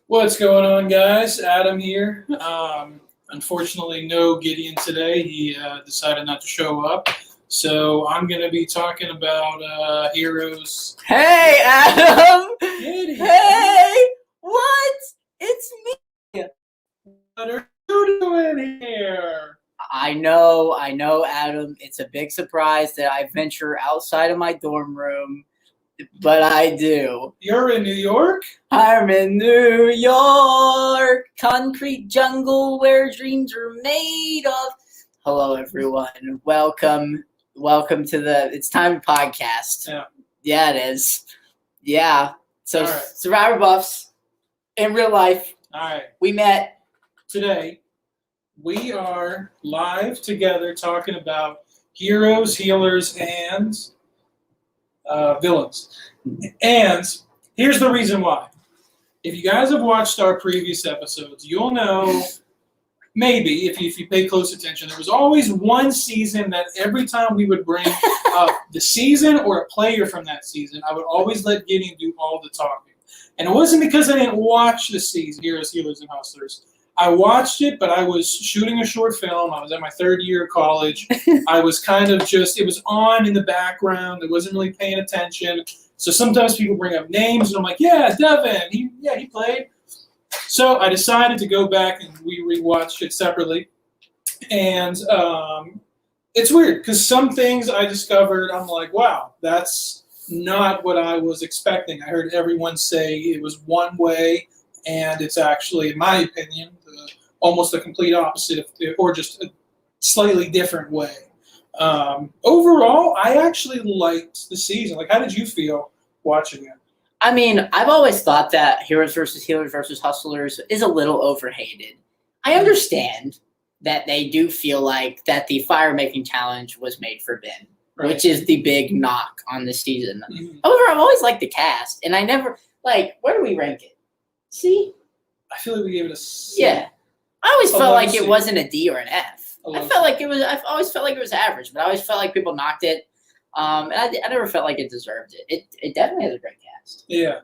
What's going on, guys? Adam here. Unfortunately, no Gideon today. He decided not to show up. So I'm going to be talking about heroes. Hey, Adam! Gideon. Hey! What? It's me! What are you doing here? I know, Adam. It's a big surprise that I venture outside of my dorm room, but I do. You're in New York? I'm in New York, concrete jungle where dreams are made of. Hello, everyone. Welcome to the It's Time podcast. Yeah, it is. Yeah. So, right. Survivor Buffs, in real life, All right. we met. Today, we are live together talking about heroes, healers, and villains. And here's the reason why. If you guys have watched our previous episodes, you'll know, maybe, if you pay close attention, there was always one season that every time we would bring up the season or a player from that season, I would always let Gideon do all the talking. And it wasn't because I didn't watch the season, Heroes, Healers, and Hustlers. I watched it, but I was shooting a short film. I was at my third year of college. I was kind of just, it was on in the background. I wasn't really paying attention. So sometimes people bring up names, and I'm like, yeah, Devin. He played. So I decided to go back, and we rewatched it separately. And it's weird, because some things I discovered, I'm like, wow, that's not what I was expecting. I heard everyone say it was one way, and it's actually, in my opinion, almost the complete opposite, or just a slightly different way. Overall, I actually liked the season. Like, how did you feel watching it? I mean, I've always thought that Heroes versus Healers versus Hustlers is a little overhated. I understand that they do feel like that the fire-making challenge was made for Ben, right, which is the big knock on the season. Mm-hmm. However, I've always liked the cast, and I never, where do we rank it? C? I feel like we gave it a C. Yeah. I always felt like it wasn't a D or an F. I always felt like it was average, but I always felt like people knocked it. And I never felt like it deserved it. It definitely has a great cast. Yeah.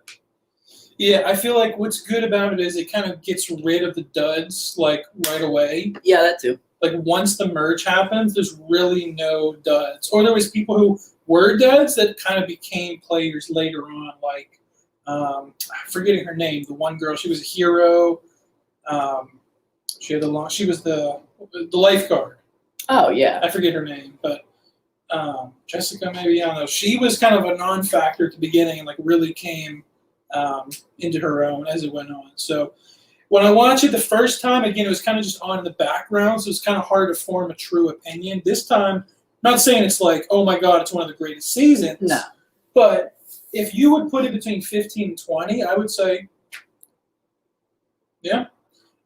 Yeah, I feel like what's good about it is it kind of gets rid of the duds, right away. Yeah, that too. Once the merge happens, there's really no duds. Or there was people who were duds that kind of became players later on, I'm forgetting her name. The one girl, she was a hero. She was the lifeguard. Oh yeah, I forget her name, but Jessica, maybe, I don't know. She was kind of a non-factor at the beginning, and really came into her own as it went on. So when I watched it the first time, again, it was kind of just on in the background, so it's kind of hard to form a true opinion. This time, I'm not saying it's like, oh my God, it's one of the greatest seasons. No, but if you would put it between 15 and 20, I would say, yeah.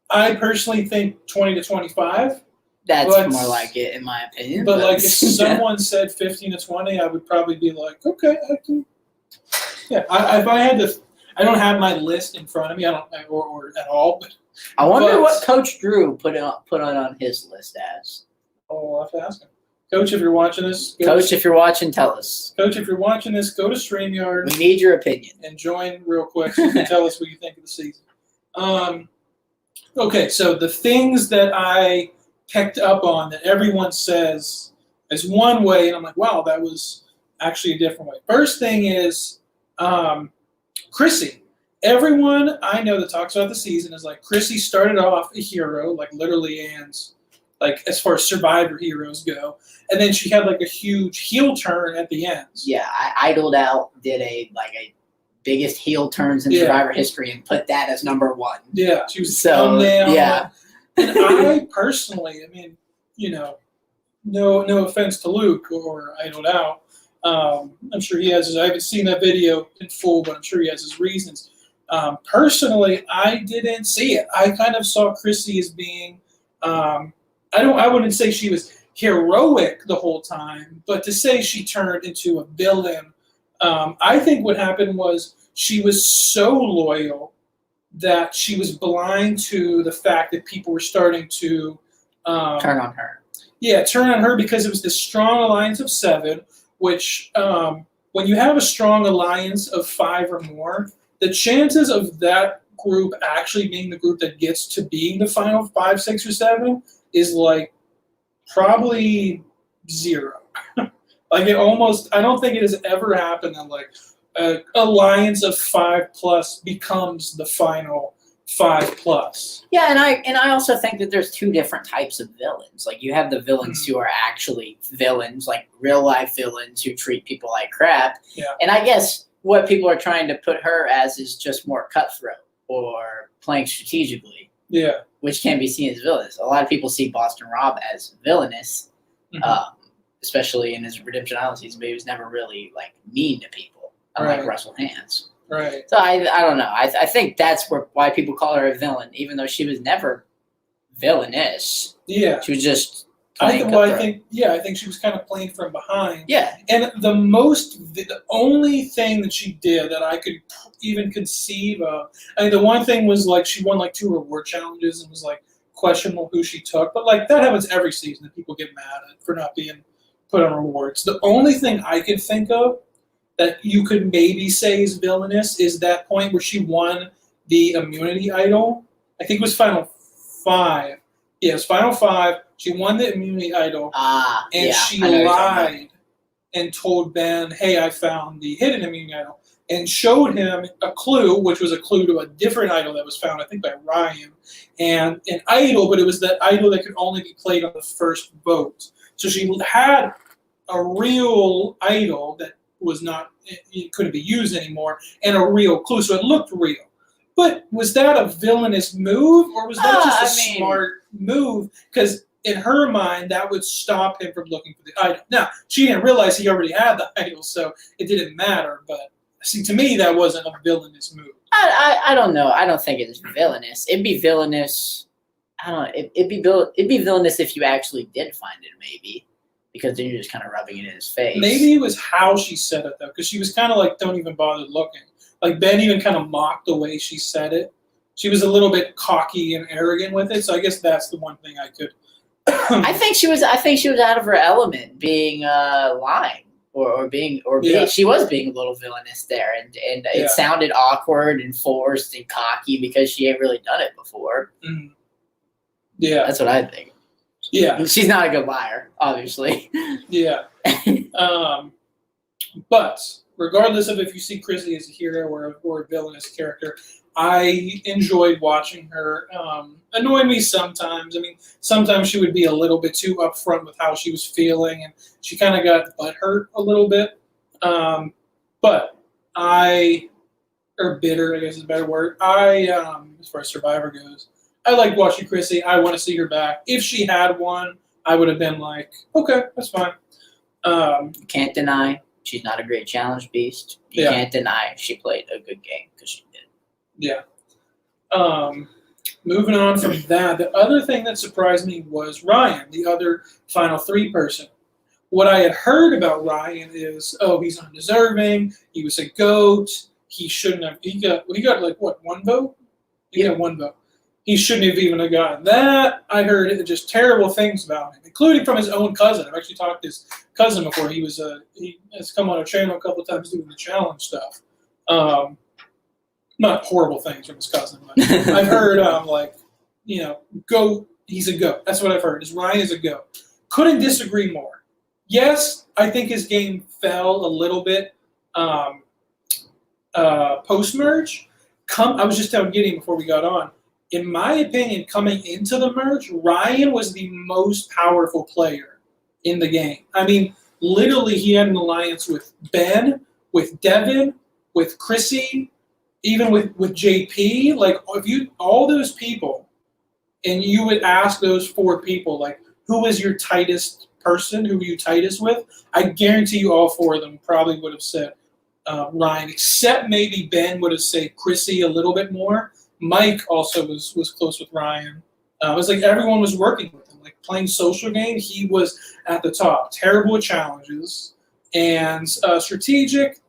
I personally think 20 to 25. That's more like it, in my opinion. But if someone said 15 to 20, I would probably be like, okay, I can. Yeah, if I had to, I don't have my list in front of me. I don't, or at all. But I wonder what Coach Drew put on his list as. Oh, I'll have to ask him. Coach, if you're watching this. If you're watching, tell us. Coach, if you're watching this, go to StreamYard. We need your opinion. And join real quick so you can tell us what you think of the season. Okay, so the things that I picked up on that everyone says is one way, and I'm like, wow, that was actually a different way. First thing is Chrissy. Everyone I know that talks about the season is like, Chrissy started off a hero, literally, and as far as Survivor heroes go, and then she had a huge heel turn at the end. Yeah, I idled out, did a biggest heel turns in Survivor history, and put that as number one. Yeah, she was thumbnail. Yeah. And I personally, no offense to Luke or Idled Out. I'm sure he has I haven't seen that video in full, but I'm sure he has his reasons. Personally, I didn't see it. I kind of saw Chrissy as being, I wouldn't say she was heroic the whole time, but to say she turned into a villain, I think what happened was she was so loyal that she was blind to the fact that people were starting to turn on her. Yeah, turn on her, because it was this strong alliance of 7, which when you have a strong alliance of 5 or more, the chances of that group actually being the group that gets to being the final 5, 6, or 7 is like probably 0. Like I don't think it has ever happened that like an alliance of 5+ becomes the final 5+. Yeah, and I also think that there's 2 different types of villains. Like you have the villains who are actually villains, like real life villains who treat people like crap. Yeah. And I guess what people are trying to put her as is just more cutthroat or playing strategically. Yeah. Which can be seen as villainous. A lot of people see Boston Rob as villainous, especially in his Redemption Island season, but he was never really like mean to people, unlike Russell Hantz. Right. So I don't know. I think that's why people call her a villain, even though she was never villainous. Yeah. She was just. I think she was kind of playing from behind. Yeah. And the only thing that she did that I could even conceive of, I mean, the one thing was like she won like 2 reward challenges and was like questionable who she took, but like that happens every season that people get mad at for not being put on rewards. The only thing I could think of that you could maybe say is villainous is that point where she won the immunity idol. I think it was Final 5. Yeah, it was Final 5. She won the immunity idol, and she lied and told Ben, hey, I found the hidden immunity idol, and showed him a clue, which was a clue to a different idol that was found, I think, by Ryan, and an idol, but it was that idol that could only be played on the first vote. So she had a real idol that was not, it couldn't be used anymore, and a real clue, so it looked real. But was that a villainous move, or was that just a smart move? Because in her mind, that would stop him from looking for the idol. Now, she didn't realize he already had the idol, so it didn't matter. But see, to me, that wasn't a villainous move. I don't know. I don't think it's villainous. It'd be villainous. I don't know. It'd be villainous if you actually did find it, maybe. Because then you're just kind of rubbing it in his face. Maybe it was how she said it, though, because she was kind of like, don't even bother looking. Like, Ben even kind of mocked the way she said it. She was a little bit cocky and arrogant with it, so I guess that's the one thing I could... I think she was out of her element, being lying or being she was being a little villainous there, and it sounded awkward and forced and cocky because she ain't really done it before. Mm. Yeah, that's what I think. Yeah, she's not a good liar, obviously. Yeah, but regardless of if you see Chrissy as a hero or a villainous character, I enjoyed watching her. Annoy me sometimes. I mean, sometimes she would be a little bit too upfront with how she was feeling, and she kind of got butthurt a little bit. But or bitter, I guess is a better word. As far as Survivor goes, I like watching Chrissy. I want to see her back. If she had one, I would have been like, okay, that's fine. Can't deny she's not a great challenge beast. You can't deny she played a good game because she did. Yeah. Moving on from that, the other thing that surprised me was Ryan, the other Final 3 person. What I had heard about Ryan is, he's undeserving. He was a goat. He shouldn't have. He got like what, 1 vote? He got 1 vote. He shouldn't have even gotten that. I heard just terrible things about him, including from his own cousin. I've actually talked to his cousin before. He has come on our channel a couple of times doing the challenge stuff. Not horrible things from his cousin, but I've heard goat. He's a goat. That's what I've heard. Ryan is a goat. Couldn't disagree more. Yes, I think his game fell a little bit post-merge. I was just telling Gideon before we got on. In my opinion, coming into the merge, Ryan was the most powerful player in the game. I mean, literally, he had an alliance with Ben, with Devin, with Chrissy, even with JP. Like, if all those people, and you would ask those 4 people, like, who was your tightest person? Who were you tightest with? I guarantee you all 4 of them probably would have said Ryan, except maybe Ben would have said Chrissy a little bit more. Mike also was close with Ryan. It was like everyone was working with him. Like playing social game, he was at the top. Terrible at challenges and strategic.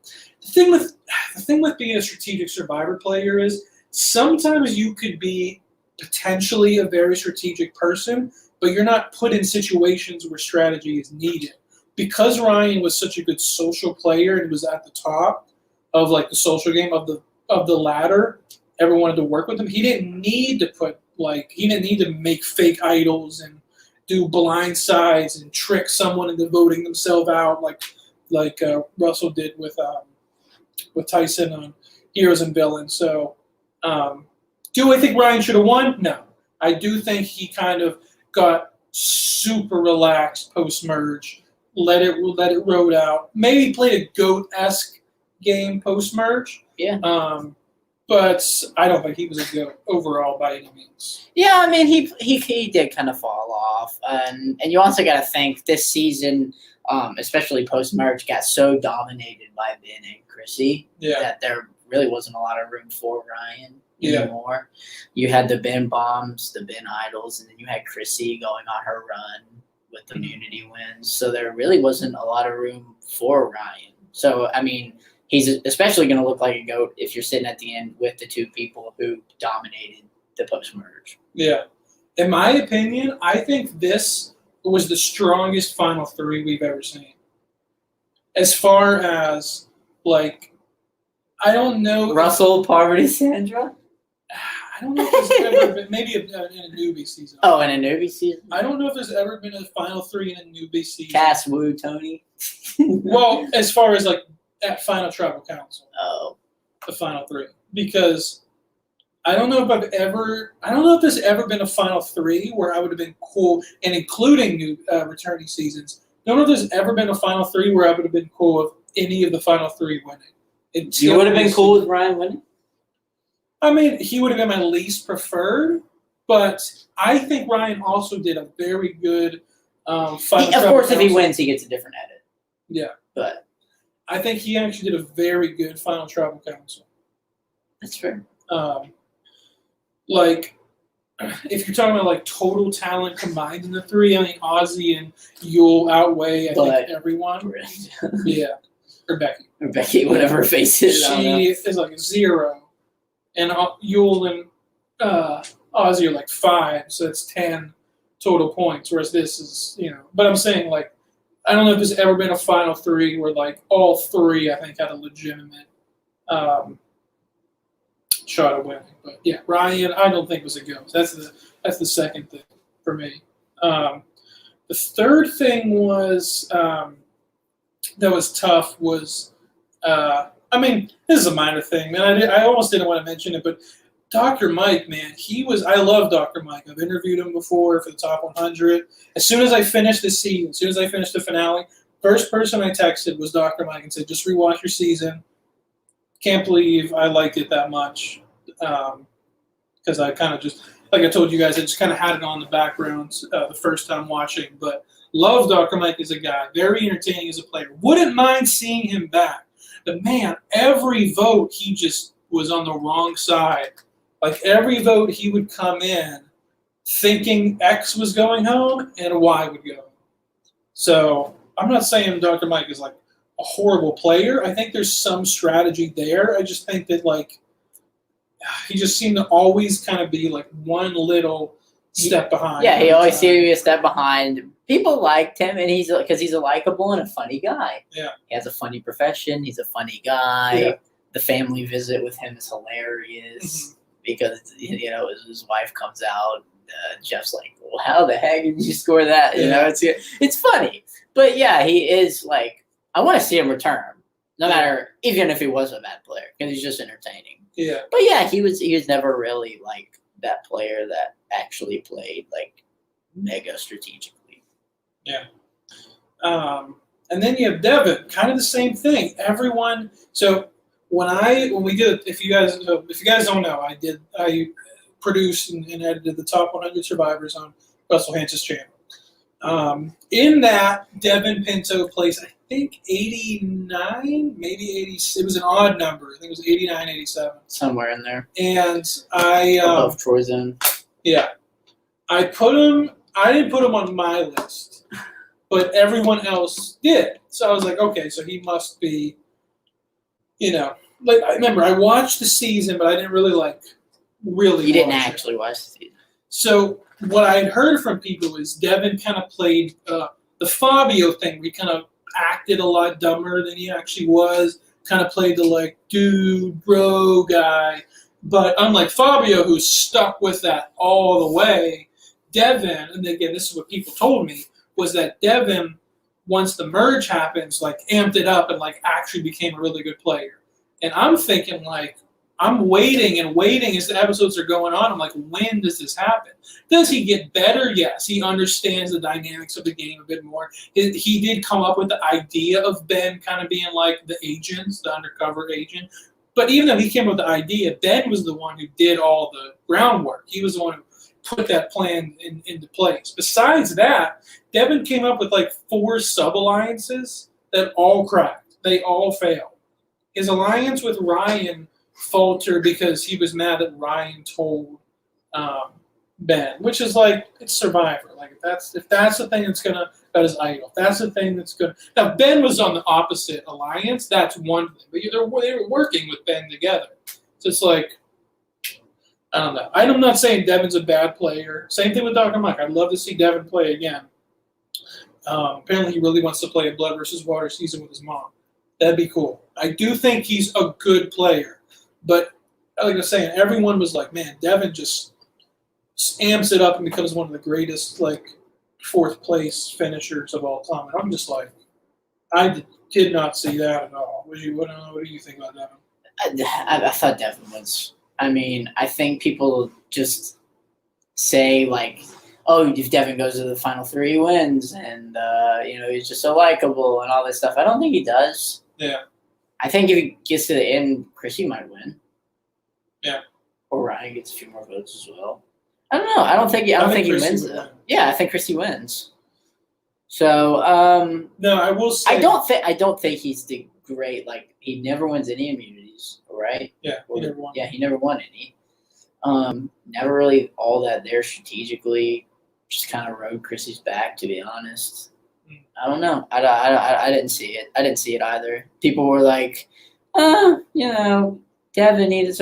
The thing with being a strategic Survivor player is sometimes you could be potentially a very strategic person, but you're not put in situations where strategy is needed. Because Ryan was such a good social player and was at the top of like the social game of the ladder, ever wanted to work with him. He didn't need to make fake idols and do blind sides and trick someone into voting themselves out like Russell did with Tyson on Heroes and Villains. So, do I think Ryan should have won? No. I do think he kind of got super relaxed post-merge, let it road out. Maybe played a GOAT-esque game post-merge. Yeah. But I don't think he was a GOAT overall by any means. Yeah, I mean, he did kind of fall off. And you also got to think this season, especially post-merge, got so dominated by Ben and Chrissy that there really wasn't a lot of room for Ryan anymore. You had the Ben bombs, the Ben idols, and then you had Chrissy going on her run with the immunity wins. So there really wasn't a lot of room for Ryan. So, I mean, he's especially going to look like a GOAT if you're sitting at the end with the two people who dominated the post-merge. Yeah. In my opinion, I think this was the strongest Final Three we've ever seen. As far as, like, I don't know. Russell, Parvati, Sandra? I don't know if there's ever been, maybe in a newbie season. Oh, in a newbie season? I don't know if there's ever been a Final Three in a newbie season. Cass, Wu, Tony? Well, as far as, like, at Final Tribal Council. Oh. The Final Three. Because I don't know if there's ever been a Final Three where I would have been cool, and including new returning seasons. I don't know if there's ever been a Final Three where I would have been cool with any of the Final Three winning. You would have been cool with Ryan winning? I mean, he would have been my least preferred, but I think Ryan also did a very good Final Tribal Of course, if he Council. wins, he gets a different edit. Yeah. But I think he actually did a very good Final Tribal Council. that's fair. Like, if you're talking about like total talent combined in the three, I mean Ozzy and Yule outweigh I think everyone. Yeah, or Becky. Or Becky, whatever her face is. She is like a 0, and Yule and Ozzy are like 5, so that's 10 total points. Whereas this is, but I'm saying like I don't know if there's ever been a Final Three where like all three I think had a legitimate shot of winning. But yeah, Ryan I don't think was a go. That's the second thing for me. The third thing was that was tough was I mean this is a minor thing, man. I almost didn't want to mention it, but Dr. Mike, man, I love Dr. Mike. I've interviewed him before for the Top 100. As soon as I finished the season, as soon as I finished the finale, first person I texted was Dr. Mike and said, just rewatch your season. Can't believe I liked it that much. Because I kind of just, like I told you guys, I just kind of had it on the background the first time watching. But love Dr. Mike as a guy. Very entertaining as a player. Wouldn't mind seeing him back. But man, every vote he just was on the wrong side. Like every vote he would come in thinking X was going home and Y would go. So I'm not saying Dr. Mike is like a horrible player. I think there's some strategy there. I just think that like he just seemed to always kind of be like one little step behind. Yeah, he always seemed to be a step behind. People liked him, and because he's a likable and a funny guy. Yeah, he has a funny profession. He's a funny guy. Yeah. The family visit with him is hilarious because his wife comes out. Jeff's like, well, how the heck did you score that? It's funny, but yeah, he is like I want to see him return, no matter even if he was a bad player because he's just entertaining. Yeah, but yeah, he was never really like that player that actually played like mega strategically. Yeah. And then you have Devin, kind of the same thing. Everyone. So when we did, if you guys don't know, I produced and edited the Top 100 Survivors on Russell Hance's channel. In that, Devin Pinto placed, I think, 89, maybe 80. It was an odd number. I think it was 89, 87. Somewhere in there. And I above Troy Zone. Yeah, I didn't put him on my list, but everyone else did. So I was like, okay, so he must be, like I remember I watched the season, but I didn't really You didn't actually watch the season. So what I had heard from people is Devin kind of played the Fabio thing. Where he kind of acted a lot dumber than he actually was. Kind of played the like dude, bro guy, But unlike Fabio, who's stuck with that all the way, Devin, and again, this is what people told me, was that Devin, once the merge happens, like amped it up and like actually became a really good player. And I'm thinking like, I'm waiting and waiting as the episodes are going on. I'm like, when does this happen? Does he get better? Yes. He understands the dynamics of the game a bit more. He did come up with the idea of Ben kind of being like the agent, the undercover agent. But even though he came up with the idea, Ben was the one who did all the groundwork. He was the one who put that plan into place. Besides that, Devin came up with like 4 sub-alliances that all cracked. They all failed. His alliance with Ryan faltered because he was mad that Ryan told Ben, which is like, it's Survivor. Like if that's the thing that's gonna, that is idol. If that's the thing that's good. Now Ben was on the opposite alliance. That's one thing, but they were working with Ben together. So it's like, I don't know. I'm not saying Devin's a bad player. Same thing with Dr. Mike. I'd love to see Devin play again. Apparently, he really wants to play a Blood versus Water season with his mom. That'd be cool. I do think he's a good player. But like I was saying, everyone was like, man, Devin just amps it up and becomes one of the greatest, like, 4th place finishers of all time. And I'm just like, I did not see that at all. What do you think about Devin? I thought Devin was. I mean, I think people just say, like, oh, if Devin goes to the final 3, he wins, and, he's just so likable and all this stuff. I don't think he does. Yeah. I think if he gets to the end, Chrissy might win. Yeah. Or Ryan gets a few more votes as well. I don't know. I don't think he wins though. Win. Yeah, I think Chrissy wins. So no, I will say I don't think he's the great, like, he never wins any immunities, right? Yeah, he never won. Yeah, he never won any. Never really all that there strategically. Just kind of rode Chrissy's back, to be honest. I don't know. I didn't see it. I didn't see it either. People were like, Devin, he was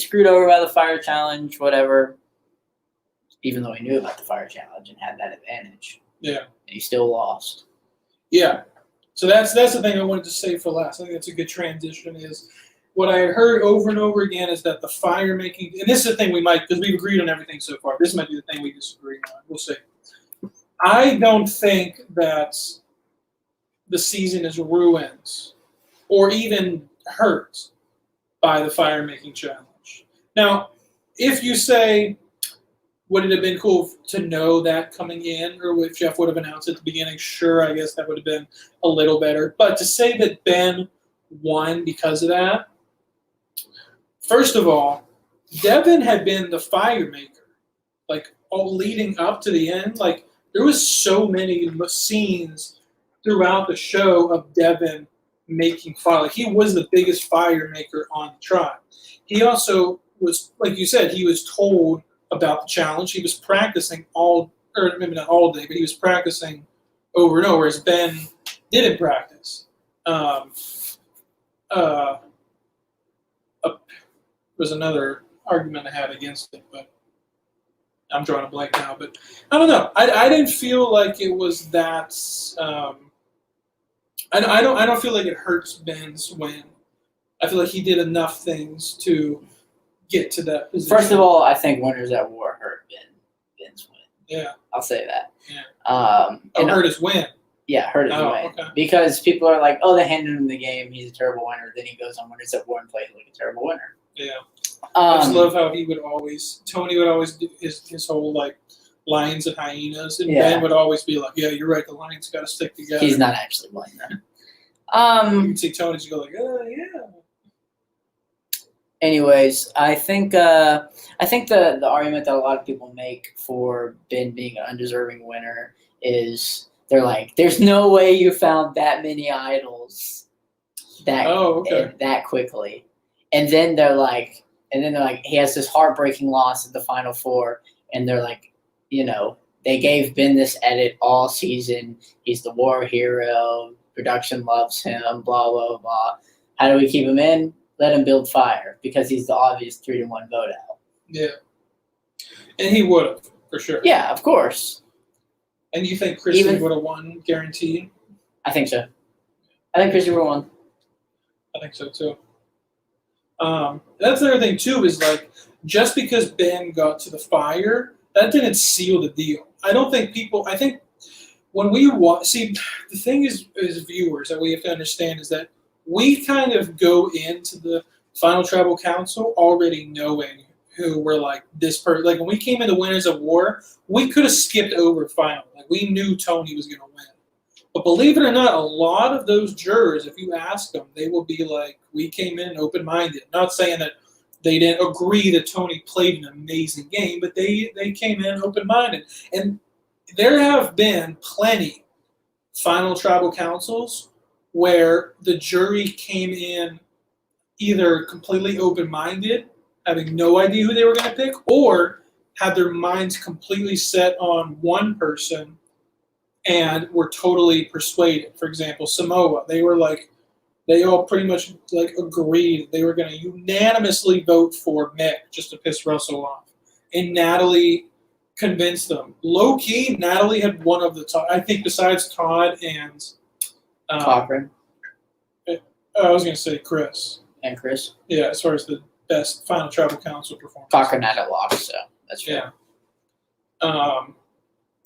screwed over by the fire challenge, whatever. Even though he knew about the fire challenge and had that advantage. Yeah. And he still lost. Yeah. So that's the thing I wanted to say for last. I think that's a good transition is what I heard over and over again is that the fire making, and this is the thing because we've agreed on everything so far. This might be the thing we disagree on. We'll see. I don't think that the season is ruined or even hurt by the fire making challenge. Now, if you say, would it have been cool to know that coming in, or if Jeff would have announced at the beginning? Sure, I guess that would have been a little better. But to say that Ben won because of that, first of all, Devin had been the fire maker, like all leading up to the end. Like there was so many scenes throughout the show of Devin making fire. Like he was the biggest fire maker on the tribe. He also was, like you said, he was told about the challenge. He was practicing maybe not all day, but he was practicing over and over as Ben didn't practice. Was another argument I had against it, but I'm drawing a blank now. But I don't know. I didn't feel like it was that. I don't feel like it hurts Ben's win. I feel like he did enough things to get to that position. First of all, I think Winners at War hurt Ben's win. Yeah, I'll say that. Yeah. Hurt his win. Yeah, hurt his win. Okay. Because people are like, oh, they handed him the game. He's a terrible winner. Then he goes on Winners at War and plays like a terrible winner. Yeah. I just love how Tony would always do his whole like lions and hyenas, and Ben would always be like, yeah, you're right, the lions got to stick together. He's not actually playing that. You can see Tony just go like, oh, yeah. Anyways, I think the argument that a lot of people make for Ben being an undeserving winner is they're like, there's no way you found that many idols that quickly. And then they're like, he has this heartbreaking loss at the Final Four, and they're like, they gave Ben this edit all season. He's the war hero. Production loves him. Blah blah blah. How do we keep him in? Let him build fire because he's the obvious 3-1 vote out. Yeah, and he would have for sure. Yeah, of course. And you think Chrissy would have won, guaranteed? I think so. I think Chrissy would have won. I think so too. That's the other thing too. Is like just because Ben got to the fire, that didn't seal the deal. I don't think people. I think when we watch, see, the thing is, as viewers, that we have to understand is that we kind of go into the Final Tribal Council already knowing who we're like this person. Like when we came into Winners of War, we could have skipped over final. Like we knew Tony was going to win. But believe it or not, a lot of those jurors, if you ask them, they will be like, we came in open-minded. Not saying that they didn't agree that Tony played an amazing game, but they came in open-minded. And there have been plenty final tribal councils where the jury came in either completely open-minded, having no idea who they were going to pick, or had their minds completely set on one person and were totally persuaded. For example, Samoa, they all pretty much like agreed they were going to unanimously vote for Mick just to piss Russell off. And Natalie convinced them. Low key, Natalie had one of the top. I think besides Todd and Cochran. I was going to say Chris. And Chris. Yeah, as far as the best Final Tribal Council performance. Cochran had a lock, so that's fair. Yeah.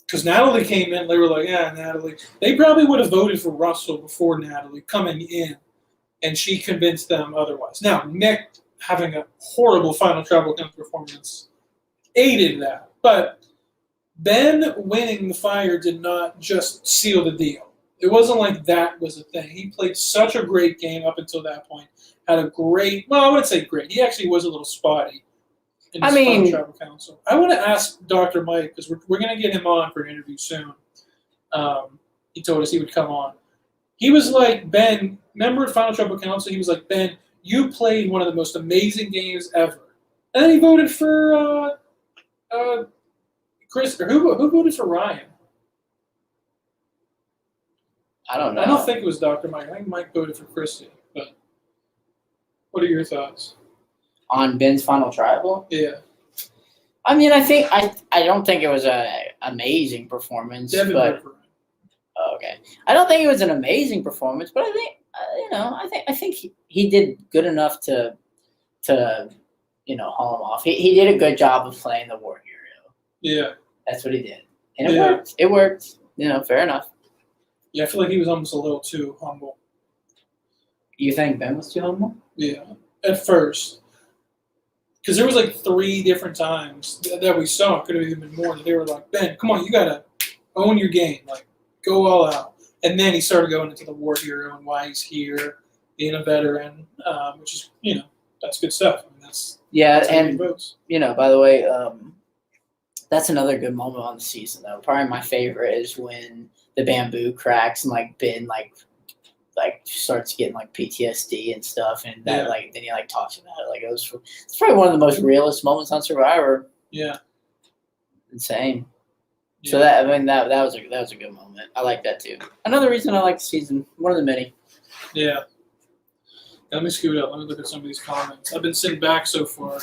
Because Natalie came in, they were like, yeah, Natalie. They probably would have voted for Russell before Natalie coming in, and she convinced them otherwise. Now, Mick having a horrible Final Tribal Council performance aided that, but Ben winning the fire did not just seal the deal. It wasn't like that was a thing. He played such a great game up until that point. Had a great, well, I wouldn't say great. He actually was a little spotty. Final Tribal Council. I want to ask Dr. Mike, because we're going to get him on for an interview soon. He told us he would come on. He was like, Ben, remember at Final Tribal Council, he was like, Ben, you played one of the most amazing games ever. And then he voted for Chris, or who voted for Ryan? I don't know. I don't think it was Dr. Mike. I think Mike voted for Chrissy. But what are your thoughts? On Ben's Final Tribal? Yeah. I mean, I don't think it was an amazing performance. Devin but okay, I don't think it was an amazing performance, but I think I think he did good enough to haul him off. He did a good job of playing the war hero. Yeah. That's what he did, and it worked. It worked. Fair enough. Yeah, I feel like he was almost a little too humble. You think Ben was too humble? Yeah, at first. Because there was like 3 different times that we saw, it could have even been more, that they were like, Ben, come on, you got to own your game. Like, go all out. And then he started going into the war hero and why he's here, being a veteran, which is, that's good stuff. I mean, that's and, by the way, that's another good moment on the season, though. Probably my favorite is when the bamboo cracks and, like, Ben, like starts getting like PTSD and stuff, and that then he talks about it. It's probably one of the most realist moments on Survivor. Yeah, insane. Yeah. So that was a good moment. I like that too. Another reason I like the season, one of the many. Yeah. Let me scoot up. Let me look at some of these comments. I've been sitting back so far.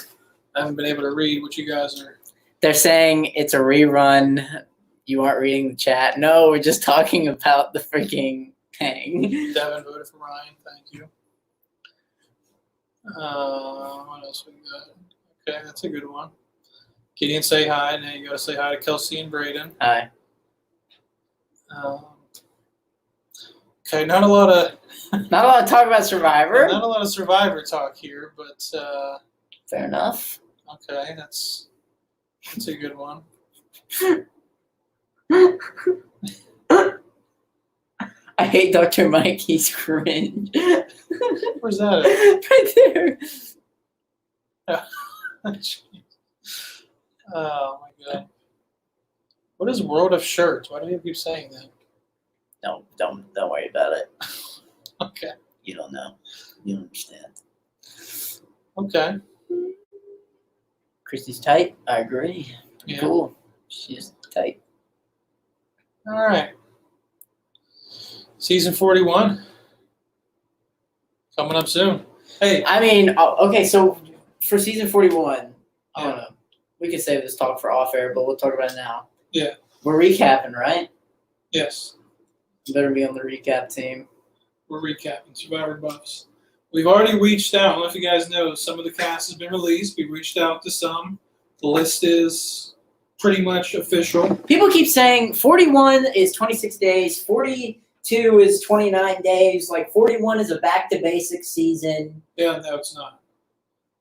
I haven't been able to read what you guys are. They're saying it's a rerun. You aren't reading the chat. No, we're just talking about the freaking. Devin voted for Ryan. Thank you. What else we got? Okay, that's a good one. Gideon, say hi. Now you got to say hi to Kelsey and Braden. Hi. Okay, not a lot of talk about Survivor. Not a lot of Survivor talk here, but fair enough. Okay, that's a good one. I hate Dr. Mike. He's cringe. Where's that at? Right there. Oh, my God. What is World of Shirts? Why do you keep saying that? No, don't worry about it. Okay. You don't know. You don't understand. Okay. Chrissy's tight. I agree. Yeah. Cool. She's tight. All right. Season 41. Coming up soon. Hey. I mean, okay, so for season 41, I don't know. We could save this talk for off air, but we'll talk about it now. Yeah. We're recapping, right? Yes. You better be on the recap team. We're recapping Survivor buffs. We've already reached out. I don't know if you guys know, some of the cast has been released. We've reached out to some. The list is pretty much official. People keep saying 41 is 26 days, 42 is 29 days, like 41 is a back-to-basics season. Yeah, no, it's not.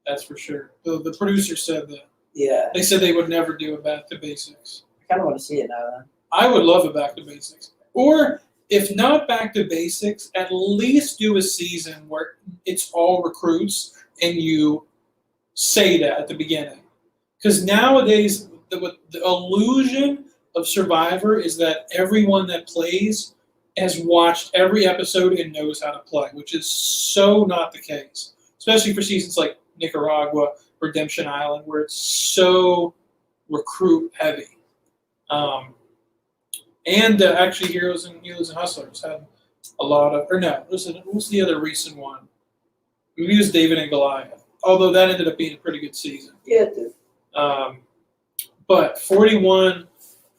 That's for sure. The producer said that. Yeah. They said they would never do a back to basics. I kind of want to see it now, then. I would love a back to basics. Or if not back to basics, at least do a season where it's all recruits and you say that at the beginning. Because nowadays, the illusion of Survivor is that everyone that plays has watched every episode and knows how to play, which is so not the case. Especially for seasons like Nicaragua, Redemption Island, where it's so recruit heavy. Actually, Heroes and Hustlers had a lot of, or no, what was the other recent one? We used David and Goliath, although that ended up being a pretty good season. Yeah, it did. But 41,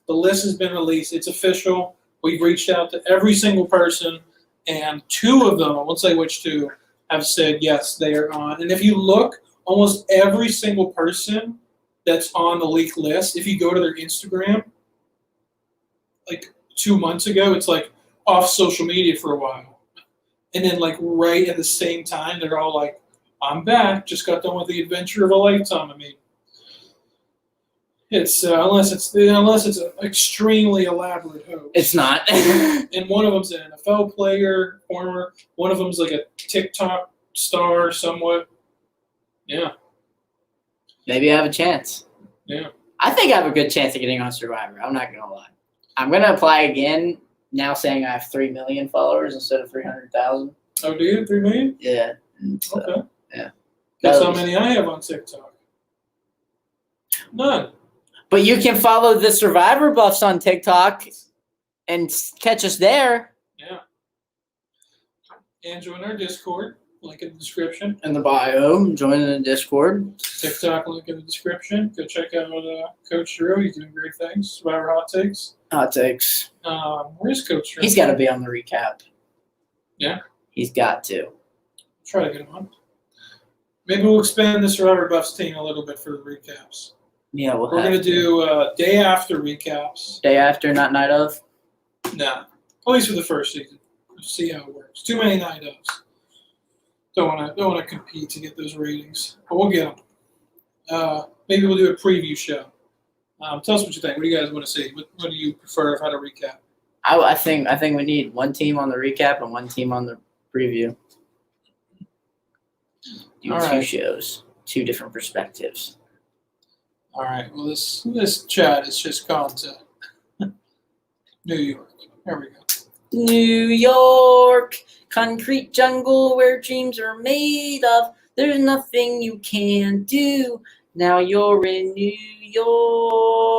the list has been released. It's official. We've reached out to every single person, and 2 of them, I won't say which 2, have said yes, they are on. And if you look, almost every single person that's on the leak list, if you go to their Instagram, like 2 months ago, it's like off social media for a while. And then like right at the same time, they're all like, I'm back, just got done with the adventure of a lifetime. I mean, it's unless it's an extremely elaborate hoax. It's not. And one of them's an NFL player, former. One of them's like a TikTok star, somewhat. Yeah. Maybe I have a chance. Yeah. I think I have a good chance of getting on Survivor. I'm not going to lie. I'm going to apply again, now saying I have 3 million followers instead of 300,000. Oh, do you? 3 million? Yeah. So, Okay. Yeah. Guess how many I have on TikTok? None. But you can follow the Survivor Buffs on TikTok and catch us there. Yeah. And join our Discord. Link in the description. In the bio, join the Discord. TikTok link in the description. Go check out Coach Drew. He's doing great things. Survivor Hot Takes. Hot takes. Where's Coach Drew? He's got to be on the recap. Yeah? He's got to. Try to get him on. Maybe we'll expand the Survivor Buffs team a little bit for the recaps. Yeah, We're going to do day after recaps. Day after, not night of? Nah. At least for the first season. See how it works. Too many night ofs. Don't want to compete to get those ratings, but we'll get them. Maybe we'll do a preview show. Tell us what you think. What do you guys want to see? What do you prefer of how to recap? I think we need one team on the recap and one team on the preview. Do All 2 right. shows, 2 different perspectives. All right. Well, this chat is just gone to New York. There we go. New York, concrete jungle where dreams are made of. There's nothing you can do. Now you're in New York.